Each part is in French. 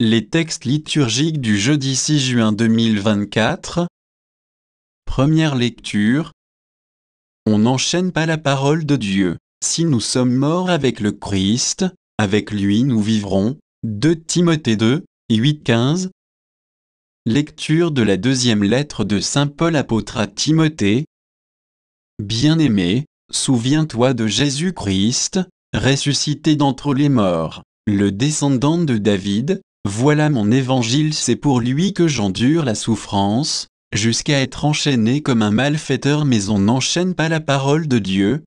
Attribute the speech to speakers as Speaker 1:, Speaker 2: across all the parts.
Speaker 1: Les textes liturgiques du jeudi 6 juin 2024. Première lecture. On n'enchaîne pas la parole de Dieu. Si nous sommes morts avec le Christ, avec lui nous vivrons. 2 Timothée 2, 8-15. Lecture de la deuxième lettre de Saint Paul apôtre à Timothée. Bien-aimé, souviens-toi de Jésus-Christ, ressuscité d'entre les morts, le descendant de David. Voilà mon évangile, c'est pour lui que j'endure la souffrance, jusqu'à être enchaîné comme un malfaiteur, mais on n'enchaîne pas la parole de Dieu.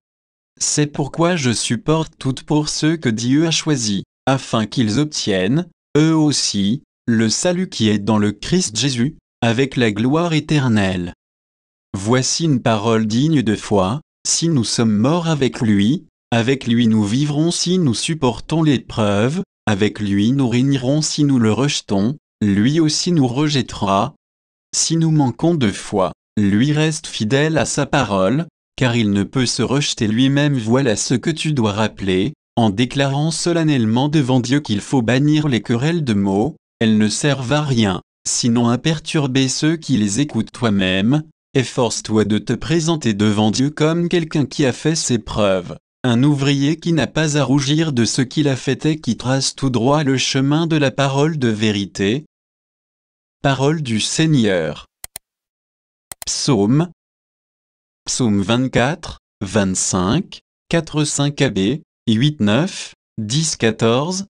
Speaker 1: C'est pourquoi je supporte tout pour ceux que Dieu a choisis, afin qu'ils obtiennent, eux aussi, le salut qui est dans le Christ Jésus, avec la gloire éternelle. Voici une parole digne de foi, si nous sommes morts avec lui nous vivrons si nous supportons l'épreuve. Avec lui nous régnerons si nous le rejetons, lui aussi nous rejettera. Si nous manquons de foi, lui reste fidèle à sa parole, car il ne peut se rejeter lui-même. Voilà ce que tu dois rappeler, en déclarant solennellement devant Dieu qu'il faut bannir les querelles de mots, elles ne servent à rien, sinon à perturber ceux qui les écoutent. Toi-même, efforce-toi de te présenter devant Dieu comme quelqu'un qui a fait ses preuves. Un ouvrier qui n'a pas à rougir de ce qu'il a fait et qui trace tout droit le chemin de la parole de vérité. Parole du Seigneur. Psaume 24, 25, 4-5 AB, 8-9, 10-14.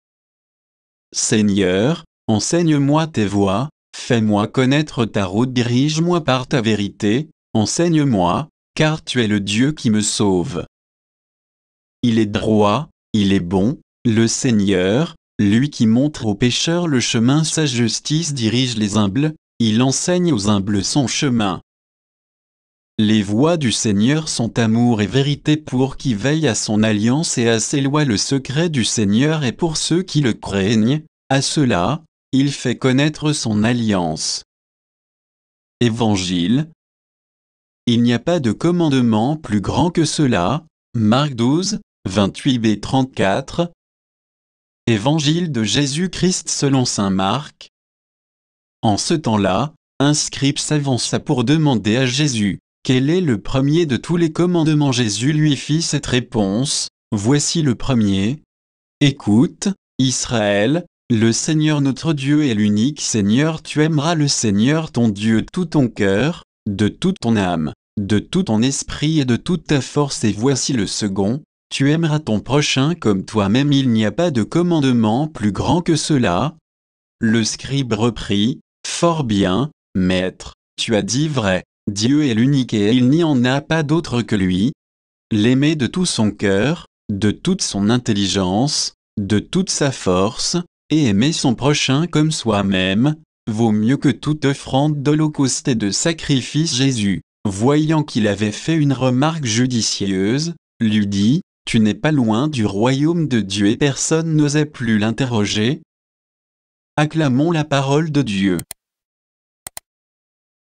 Speaker 1: Seigneur, enseigne-moi tes voies, fais-moi connaître ta route, dirige-moi par ta vérité, enseigne-moi, car tu es le Dieu qui me sauve. Il est droit, il est bon, le Seigneur, lui qui montre aux pécheurs le chemin. Sa justice dirige les humbles, il enseigne aux humbles son chemin. Les voies du Seigneur sont amour et vérité pour qui veille à son alliance et à ses lois. Le secret du Seigneur est pour ceux qui le craignent, à ceux-là, il fait connaître son alliance. Évangile. Il n'y a pas de commandement plus grand que cela. Marc 12, 28b-34. Évangile de Jésus-Christ selon saint Marc. En ce temps-là, un scribe s'avança pour demander à Jésus, quel est le premier de tous les commandements? Jésus lui fit cette réponse, voici le premier. Écoute, Israël, le Seigneur notre Dieu est l'unique Seigneur. Tu aimeras le Seigneur ton Dieu de tout ton cœur, de toute ton âme, de tout ton esprit et de toute ta force. Et voici le second. Tu aimeras ton prochain comme toi-même. Il n'y a pas de commandement plus grand que cela. Le scribe reprit, fort bien, maître, tu as dit vrai, Dieu est l'unique et il n'y en a pas d'autre que lui. L'aimer de tout son cœur, de toute son intelligence, de toute sa force, et aimer son prochain comme soi-même, vaut mieux que toute offrande d'holocauste et de sacrifice. Jésus, voyant qu'il avait fait une remarque judicieuse, lui dit, tu n'es pas loin du royaume de Dieu. Et personne n'osait plus l'interroger. Acclamons la parole de Dieu.